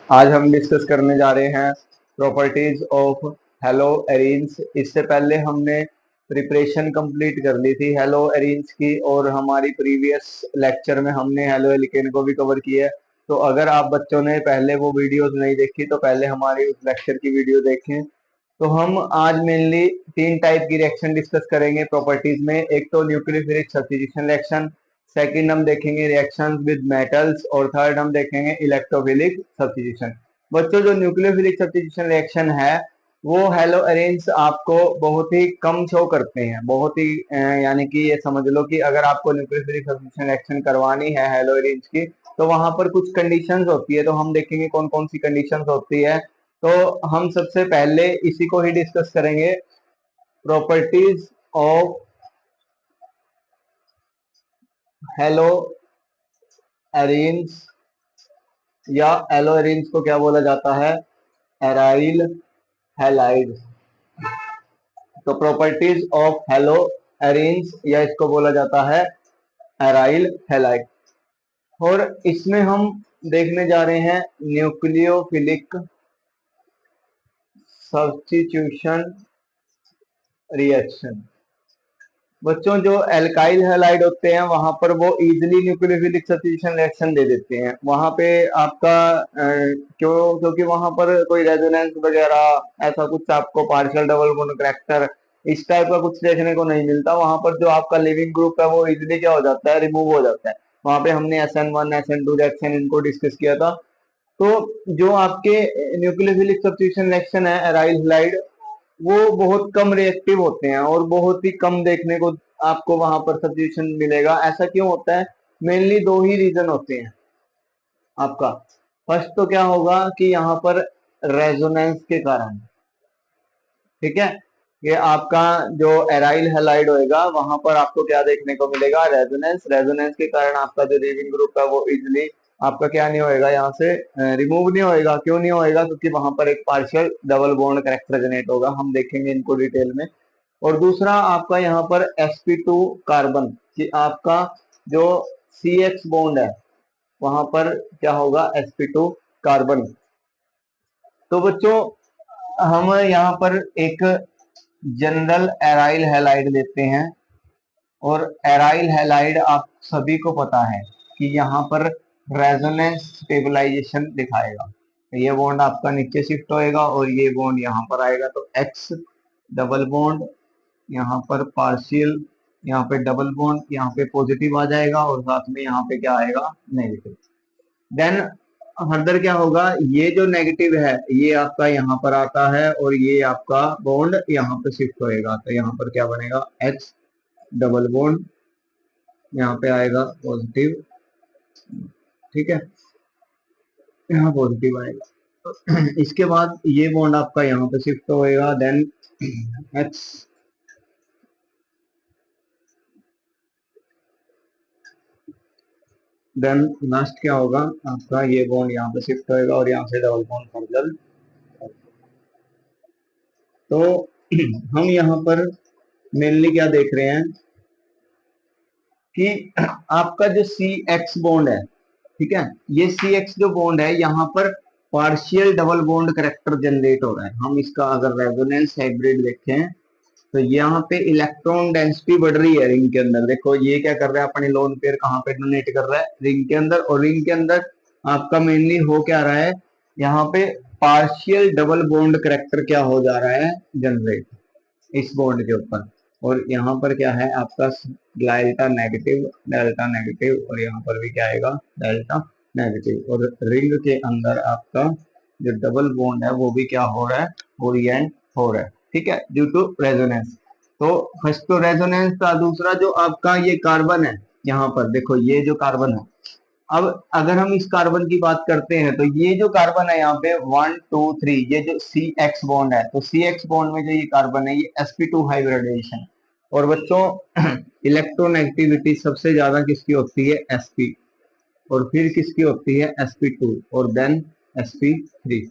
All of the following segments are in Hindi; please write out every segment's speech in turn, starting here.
आज हम डिस्कस करने जा रहे हैं प्रॉपर्टीज ऑफ हेलो एरीन्स। इससे पहले हमने प्रिपरेशन कंप्लीट कर ली थी हेलो एरीन्स की, और हमारी प्रीवियस लेक्चर में हमने हेलो एल्केन को भी कवर किया है। तो अगर आप बच्चों ने पहले वो वीडियोस नहीं देखी तो पहले हमारी उस लेक्चर की वीडियो देखें। तो हम आज मेनली तीन टाइप की रिएक्शन डिस्कस करेंगे प्रॉपर्टीज में। एक तो न्यूक्लियोफिलिक सब्स्टिट्यूशन रिएक्शन, सेकंड हम देखेंगे रिएक्शंस विद मेटल्स, और थर्ड हम देखेंगे इलेक्ट्रोफिलिक सब्स्टिट्यूशन। बच्चों, जो न्यूक्लियोफिलिक सब्स्टिट्यूशन रिएक्शन है वो हेलो अरेंज आपको बहुत ही कम शो करते हैं, बहुत ही यानी कि ये समझ लो कि अगर आपको न्यूक्लियोफिलिक सब्स्टिट्यूशन रिएक्शन करवानी है हेलो अरेंज की तो वहां पर कुछ कंडीशंस होती है। तो हम देखेंगे कौन कौन सी कंडीशंस होती है। तो हम सबसे पहले इसी को ही डिस्कस करेंगे, प्रॉपर्टीज ऑफ हेलो एरीन्स, या एलो एरीन्स को क्या बोला जाता है, एराइल हैलाइड। तो प्रॉपर्टीज ऑफ हेलो एरीन्स, या इसको बोला जाता है एराइल हैलाइड। और इसमें हम देखने जा रहे हैं न्यूक्लियोफिलिक सब्स्टिट्यूशन रिएक्शन। बच्चों, जो एल्काइल हैलाइड होते हैं वहां पर वो इजिली न्यूक्लियोफिलिक सब्स्टिट्यूशन रिएक्शन दे देते हैं। वहां पे आपका क्योंकि वहां पर कोई रेजोनेंस वगैरह ऐसा कुछ आपको पार्शियल डबल बॉन्ड करैक्टर इस टाइप का कुछ देखने को नहीं मिलता। वहां पर जो आपका लिविंग ग्रुप है वो इजिली क्या हो जाता है, रिमूव हो जाता है। वहां पे हमने SN1 SN2 रिएक्शन इनको डिस्कस किया था। तो जो आपके न्यूक्लियोफिलिक सब्स्टिट्यूशन रिएक्शन है एराइल हैलाइड, वो बहुत कम रिएक्टिव होते हैं और बहुत ही कम देखने को आपको वहां पर सब्स्टिट्यूशन मिलेगा। ऐसा क्यों होता है? मेनली दो ही रीजन होते हैं आपका। फर्स्ट तो क्या होगा कि यहाँ पर रेजोनेंस के कारण, ठीक है, ये आपका जो एराइल हैलाइड होएगा वहां पर आपको क्या देखने को मिलेगा, रेजोनेंस। रेजोनेंस के कारण आपका जो लीविंग ग्रुप है वो इजिली आपका क्या नहीं होएगा, यहाँ से रिमूव नहीं होएगा। क्यों नहीं होएगा? क्योंकि वहां पर एक partial double bond character generate होगा। हम देखेंगे इनको डिटेल में। और दूसरा आपका यहाँ पर sp2 कार्बन कि आपका जो CX बॉन्ड है वहां पर क्या होगा, sp2 कार्बन। तो बच्चों, हम यहाँ पर एक जनरल एराइल हैलाइड लेते हैं, और एराइल हैलाइड आप सभी को पता है कि यहाँ पर रेजोनेंस स्टेबलाइजेशन दिखाएगा। ये बॉन्ड आपका नीचे शिफ्ट होएगा और ये बॉन्ड यहाँ पर आएगा। तो X डबल बॉन्ड, यहाँ पर पार्शियल, यहाँ पे डबल बॉन्ड, यहाँ पे पॉजिटिव आ जाएगा और साथ में यहाँ पे क्या आएगा, नेगेटिव। देन फर्दर क्या होगा, ये जो नेगेटिव है ये आपका यहाँ पर आता है और ये आपका बॉन्ड यहाँ पे शिफ्ट होएगा। तो यहाँ पर क्या बनेगा, H डबल बॉन्ड, यहाँ पे आएगा पॉजिटिव, ठीक है, यहाँ पॉजिटिव आएगा। इसके बाद ये बॉन्ड आपका यहाँ पे शिफ्ट होएगा। देन H देन लास्ट क्या होगा आपका, ये बॉन्ड यहाँ पे शिफ्ट होएगा और यहाँ से डबल बॉन्ड फर्दर। तो हम यहाँ पर मेनली क्या देख रहे हैं कि आपका जो CX बॉन्ड है, ठीक है, ये CX जो बॉन्ड है यहाँ पर partial double bond character generate हो रहा है। हम इसका अगर रेजोनेंस हाइब्रिड देखें तो यहाँ पे इलेक्ट्रॉन डेंसिटी बढ़ रही है रिंग के अंदर। देखो ये क्या कर रहा है, अपने लोन पेयर कहाँ पे डोनेट कर रहा है, रिंग के अंदर। और रिंग के अंदर आपका मेनली हो क्या रहा है, यहाँ पे पार्शियल डबल बॉन्ड करैक्टर क्या हो जा रहा है, जनरेट इस बॉन्ड के ऊपर। और यहाँ पर क्या है आपका डेल्टा नेगेटिव, और यहाँ पर भी क्या आएगा, डेल्टा नेगेटिव। और रिंग के अंदर आपका जो डबल बॉन्ड है वो भी क्या हो रहा है, ओरिएंट हो रहा है, ठीक है, ड्यू टू रेजोनेंस। तो फर्स्ट तो रेजोनेंस था। दूसरा जो आपका ये कार्बन है, यहाँ पर देखो ये जो कार्बन है, अब अगर हम इस कार्बन की बात करते हैं तो ये जो कार्बन है यहाँ पे 1 2 3, ये जो CX बॉन्ड है, तो CX बॉन्ड में जो ये कार्बन है ये sp2 हाइब्रिडाइजेशन। और बच्चों इलेक्ट्रोनेगेटिविटी सबसे ज्यादा किसकी होती है, sp, और फिर किसकी होती है, sp2, और देन sp3।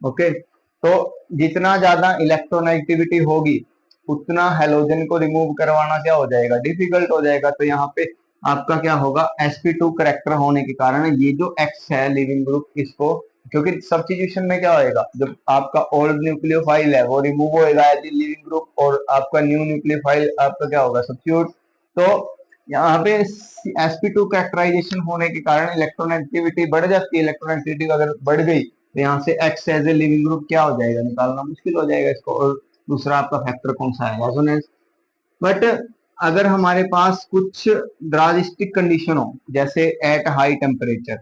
ओके, तो जितना ज्यादा इलेक्ट्रोनेगेटिविटी होगी उतना हेलोजन को रिमूव करवाना क्या हो जाएगा, डिफिकल्ट हो जाएगा। तो यहाँ पे आपका क्या होगा, sp2 करैक्टर होने के कारण ये जो X है लिविंग ग्रुप, इसको क्योंकि सब्स्टिट्यूशन में क्या होएगा, जब आपका ओल्ड न्यूक्लियोफाइल है वो रिमूव होएगा एज ए लिविंग ग्रुप, और आपका न्यू न्यूक्लियोफाइल आपका क्या होगा, सब्स्टिट्यूट। तो यहाँ पे sp2 कैरेक्टराइजेशन होने के कारण इलेक्ट्रोनेगेटिविटी बढ़ जाती है। इलेक्ट्रोनेगेटिविटी अगर बढ़ गई तो यहाँ से x as a leaving group क्या हो जाएगा, निकालना मुश्किल हो जाएगा इसको। और दूसरा आपका फैक्टर कौन सा है, रेजोनेंस। बट अगर हमारे पास कुछ ड्रास्टिक कंडीशन हो, जैसे एट हाई टेम्परेचर,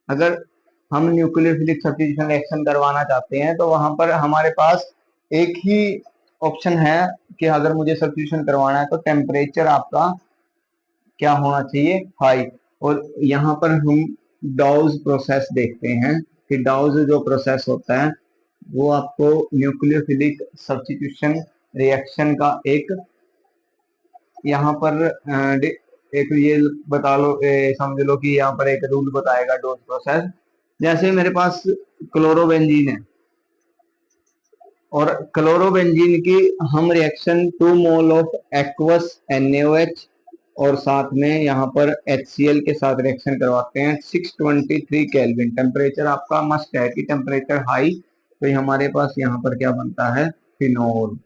अगर हम न्यूक्लियोफिलिक सब्स्टिट्यूशन रिएक्शन करवाना चाहते हैं तो वहां पर हमारे पास एक ही ऑप्शन है कि अगर मुझे सब्स्टिट्यूशन करवाना है तो टेम्परेचर आपका क्या होना चाहिए, हाई। और यहाँ पर हम डाउज प्रोसेस देखते हैं कि डाउज जो प्रोसेस होता है वो आपको न्यूक्लियोफिलिक सब्स्टिट्यूशन रिएक्शन का एक यहाँ पर एक ये बता लो, समझ लो कि यहाँ पर एक रूल बताएगा डोज प्रोसेस। जैसे मेरे पास क्लोरोबेंजीन है और क्लोरोबेंजीन की हम reaction 2 mole of aqueous NaOH और साथ में यहाँ पर HCl के साथ रिएक्शन करवाते हैं 623 केल्विन। टेम्परेचर आपका मस्ट है कि टेम्परेचर हाई, तो हमारे पास यहाँ पर क्या बनता है, फिनोल।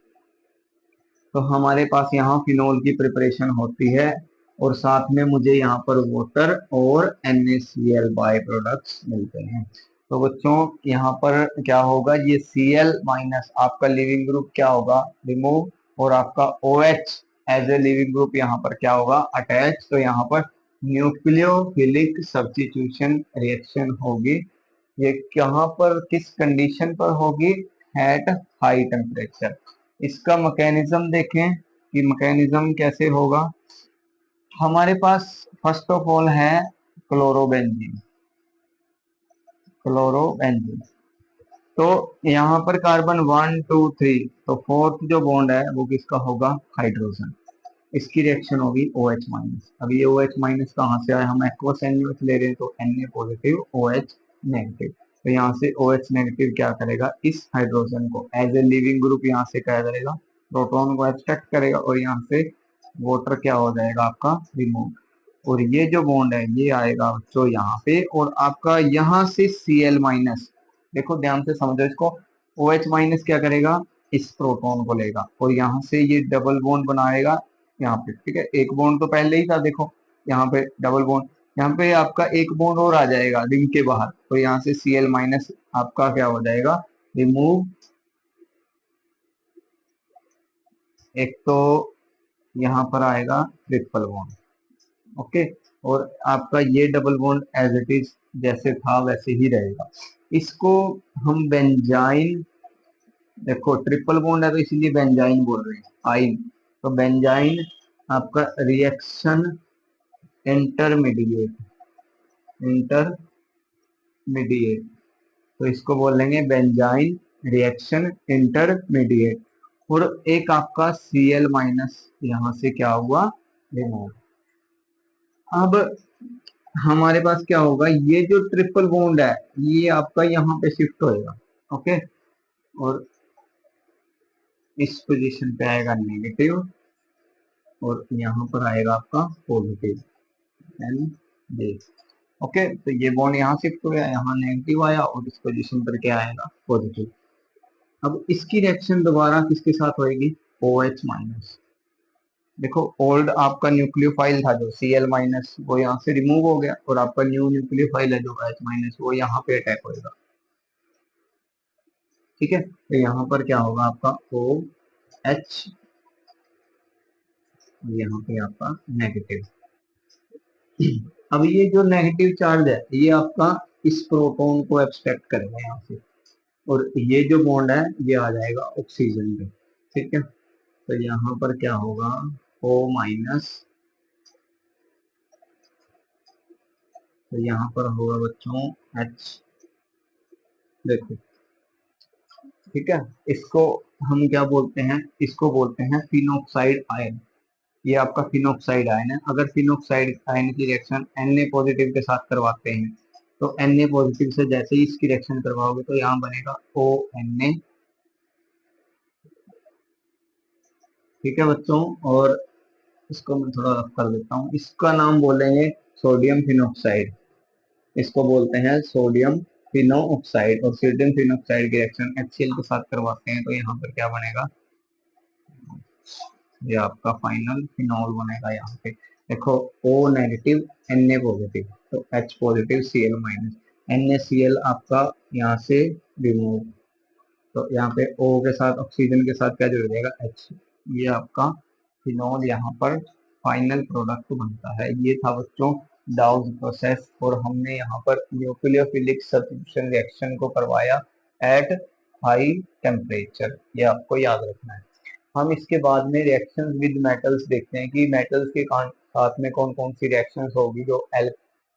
तो हमारे पास यहाँ फिनोल की प्रिपरेशन होती है और साथ में मुझे यहाँ पर वाटर और NaCl बाय प्रोडक्ट्स मिलते हैं। तो बच्चों यहाँ पर क्या होगा, ये Cl माइनस आपका लिविंग ग्रुप क्या होगा, रिमूव, और आपका OH as a leaving group यहाँ पर क्या होगा, अटैच। तो यहाँ पर न्यूक्लियोफिलिक सब्स्टिट्यूशन रिएक्शन होगी। ये कहाँ पर किस कंडीशन पर होगी, एट हाई टेम्परेचर। इसका मैकेनिज्म देखें कि मैकेनिज्म कैसे होगा। हमारे पास फर्स्ट ऑफ ऑल है क्लोरोबेंजीन। क्लोरोबेंजीन तो यहाँ पर कार्बन 1 2 3, तो फोर्थ जो बॉन्ड है वो किसका होगा, हाइड्रोजन। इसकी रिएक्शन होगी OH माइनस। अब ये OH माइनस कहाँ से आया, हम एक्वस NaOH ले रहे हैं तो Na पॉजिटिव OH नेगेटिव। तो यहाँ से OH नेगेटिव क्या करेगा, इस हाइड्रोजन को एज ए लिविंग ग्रुप यहाँ से क्या करेगा, प्रोटॉन को एक्सट्रैक्ट करेगा और यहाँ से वाटर क्या हो जाएगा आपका, रिमूव। और ये जो बॉन्ड है ये आएगा बच्चों यहाँ पे, और आपका यहाँ से Cl माइनस, देखो ध्यान से समझो इसको, OH माइनस क्या करेगा, इस प्रोटॉन को लेगा और यहाँ से ये डबल बॉन्ड बनाएगा यहाँ पे। ठीक है, एक बॉन्ड तो पहले ही था, देखो यहाँ पे डबल बॉन्ड, यहाँ पे आपका एक बॉन्ड और आ जाएगा रिंग के बाहर, तो यहाँ से Cl माइनस आपका क्या हो जाएगा, रिमूव। एक तो यहाँ पर आएगा ट्रिपल बॉन्ड, ओके, और आपका ये double bond as it is जैसे था वैसे ही रहेगा। इसको हम बेंजाइन, देखो ट्रिपल बॉन्ड है तो इसीलिए बेंजाइन बोल रहे हैं, आइन। तो बेंजाइन आपका रिएक्शन इंटरमीडिएट, इंटरमीडिएट, तो इसको बोलेंगे बेंजाइन रिएक्शन इंटरमीडिएट। और एक आपका Cl माइनस यहाँ से क्या हुआ, रिमूव। अब हमारे पास क्या होगा, ये जो ट्रिपल बॉन्ड है ये आपका यहाँ पे शिफ्ट होएगा, ओके, और इस पोजीशन पे आएगा नेगेटिव और यहाँ पर आएगा आपका पॉजिटिव N ओके। तो ये बॉन्ड यहाँ शिफ्ट हो गया, यहाँ नेगेटिव आया और इस पोजीशन पर क्या आएगा, पॉजिटिव। अब इसकी रिएक्शन दोबारा किसके साथ होएगी, OH माइनस। देखो ओल्ड आपका न्यूक्लियोफाइल था जो Cl माइनस, वो यहाँ से रिमूव हो गया और आपका न्यू न्यूक्लियोफाइल है जो H माइनस, वो यहाँ पे अटैक होएगा। ठीक है, तो यहाँ पर क्या होगा आपका OH, यहाँ पे आपका नेगेटिव। अब ये जो नेगेटिव चार्ज है ये आपका इस प्रोटॉन को एक्सट्रैक्ट करेगा यहाँ से, और ये जो बॉन्ड है ये आ जाएगा ऑक्सीजन पे। ठीक है, तो यहाँ पर क्या होगा, O माइनस, तो यहाँ पर होगा बच्चों H। देखो ठीक है, इसको हम क्या बोलते हैं, इसको बोलते हैं फिनोक्साइड आयन। ये आपका फिनोक्साइड आयन है। अगर फिनोक्साइड आयन की रिएक्शन Na पॉजिटिव के साथ करवाते हैं तो Na पॉजिटिव से जैसे ही इसकी रिएक्शन करवाओगे तो यहाँ बनेगा ONa। ठीक है बच्चों, और इसको मैं थोड़ा रफ कर देता हूँ, इसका नाम बोलेंगे सोडियम फिनोक्साइड। इसको बोलते हैं सोडियम फिनोऑक्साइड, और सोडियम फिनोऑक्साइड की रिएक्शन HCl के साथ करवाते हैं तो यहाँ पर क्या बनेगा, ये आपका फाइनल फिनॉल बनेगा। यहाँ पे देखो O नेगेटिव Na पॉजिटिव, तो H positive Cl minus, NaCl आपका यहाँ से रिमूव, तो यहाँ पे O के साथ ऑक्सीजन के साथ क्या जुड़ जाएगा H, ये आपका फिनॉल यहाँ पर फाइनल प्रोडक्ट बनता है। ये था बच्चों डाउस प्रोसेस, और हमने यहाँ पर न्यूक्लियोफिलिक सब्स्टिट्यूशन रिएक्शन को करवाया एट हाई टेम्परेचर, ये आपको याद रखना है। हम इसके बाद में रिएक्शंस विद मेटल्स देखते हैं कि मेटल्स के साथ में कौन कौन सी रिएक्शंस होगी जो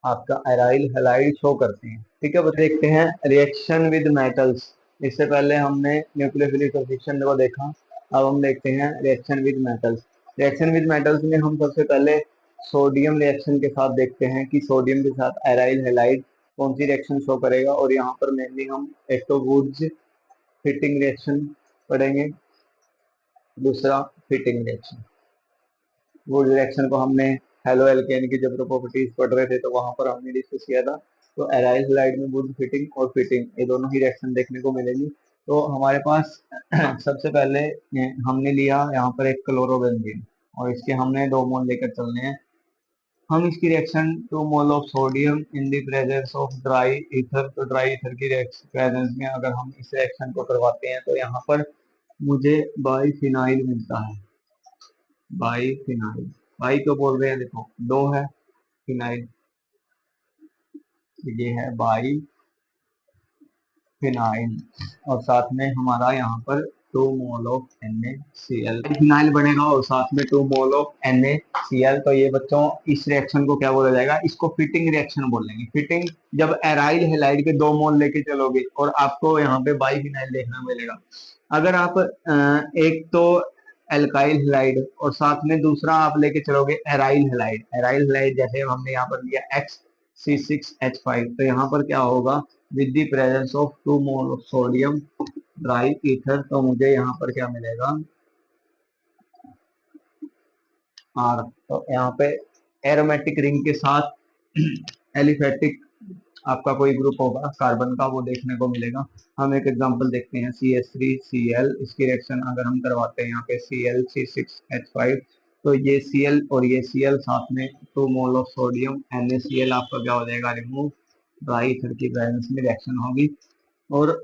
आपका एराइल हैलाइड शो करते हैं। ठीक है, बस देखते हैं रिएक्शन विद मेटल्स। इससे पहले हमने न्यूक्लियोफिलिक सब्स्टिट्यूशन को देखा, अब हम देखते हैं reaction with metals. Reaction with metals में हम सबसे पहले सोडियम रिएक्शन के साथ देखते हैं कि सोडियम के साथ एराइल हैलाइड कौन सी रिएक्शन शो करेगा, और यहाँ पर मेनली हम एक तो वुड्स फिटिंग रिएक्शन पढ़ेंगे, दूसरा फिटिंग रिएक्शन। वुड रिएक्शन को हमने हेलो एल्केन की जब प्रॉपर्टीज पढ़ रहे थे तो वहां पर हमने डिस्कस किया था। तो एराइल हैलाइड में वुड फिटिंग और फिटिंग ये दोनों ही रिएक्शन देखने को मिलेगी। तो हमारे पास सबसे पहले हमने लिया यहाँ पर एक क्लोरोबेंजीन, और इसके हमने 2 मोल लेकर चलने हैं। हम इसकी reaction 2 mole of sodium in the presence of dry ether, तो ड्राई ईथर की प्रेजेंस में अगर हम इस रिएक्शन को करवाते हैं तो यहाँ पर मुझे बाईफिनाइल मिलता है। बाईफिनाइल, बाई क्यों बोल रहे हैं, देखो 2 है फिनाइल, ये है बाई फिनाइल, और साथ में हमारा यहाँ पर 2 मोल ऑफ NaCl फिनाइल बनेगा, और साथ में 2 मोल ऑफ NaCl। तो ये बच्चों इस रिएक्शन को क्या बोला जाएगा, इसको फिटिंग रिएक्शन बोलेंगे। फिटिंग जब एराइल हैलाइड के 2 मोल लेके चलोगे और आपको यहाँ पे बाईफिनाइल देखना मिलेगा। अगर आप एक तो एल्काइल हैलाइड और साथ में दूसरा आप लेके चलोगे एराइल हैलाइड, एराइल हैलाइड जैसे हमने यहाँ पर लिया XC6H5, तो यहाँ पर क्या होगा, with the presence of 2 mole of sodium dry ether, तो मुझे यहाँ पर क्या मिलेगा R। तो यहाँ पे एरोमेटिक रिंग के साथ एलिफेटिक आपका कोई ग्रुप होगा कार्बन का, वो देखने को मिलेगा। हम एक एग्जांपल देखते हैं CH3Cl, इसकी रिएक्शन अगर हम करवाते हैं यहाँ पे ClC6H5, तो ये Cl और ये Cl साथ में 2 मोल ऑफ सोडियम NaCl आपका क्या हो जाएगा, रिमूव, ड्राई ईथर की प्रेजेंस में रिएक्शन होगी। और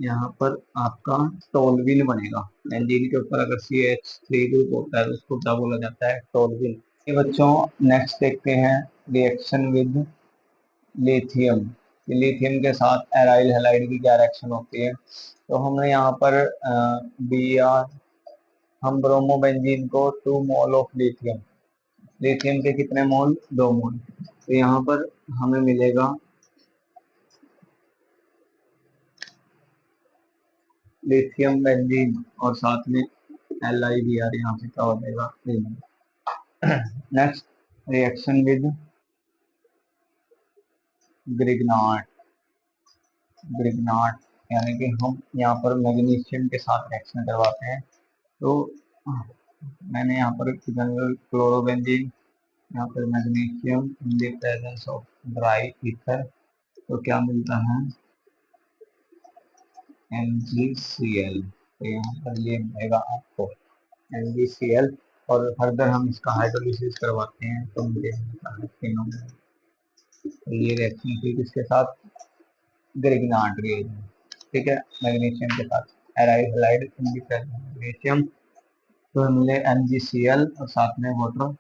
यहाँ पर आपका टोलविन बनेगा। बेंजीन के ऊपर अगर CH3 ग्रुप होता है तो उसको क्या बोला जाता है, टोलविन। ये बच्चों नेक्स्ट देखते हैं रिएक्शन विद लिथियम। लिथियम के साथ एराइल हैलाइड की क्या रिएक्शन होती है, तो हमने यहाँ पर Br, हम ब्रोमोबेंजीन को 2 मोल ऑफ लिथियम, लिथियम के कितने मोल, 2 मोल, तो यहाँ पर हमें मिलेगा लिथियम बेंजीन, और साथ में LiBr, यहाँ से क्या हो जाएगा। नेक्स्ट रिएक्शन विद ग्रिग्नाट, ग्रिग्नाट यानी कि हम यहाँ पर मैग्नीशियम के साथ रिएक्शन करवाते हैं। तो मैंने यहाँ पर क्लोरोबेंजीन, यहाँ पर magnesium in the presence of dry ether, तो क्या मिलता है MgCl, तो यहाँ पर ये मिलेगा आपको MgCl, और फर्दर हम इसका हाइड्रोलिसिस करवाते हैं तो मुझे मिलता है फिनोल। तो ये रिएक्शन थी किसके साथ, ग्रिग्नाट रिएजेंट, ठीक है, मैग्नीशियम के साथ एराइल हैलाइड मैग्नीशियम, तो मिले MgCl और साथ में वाटर।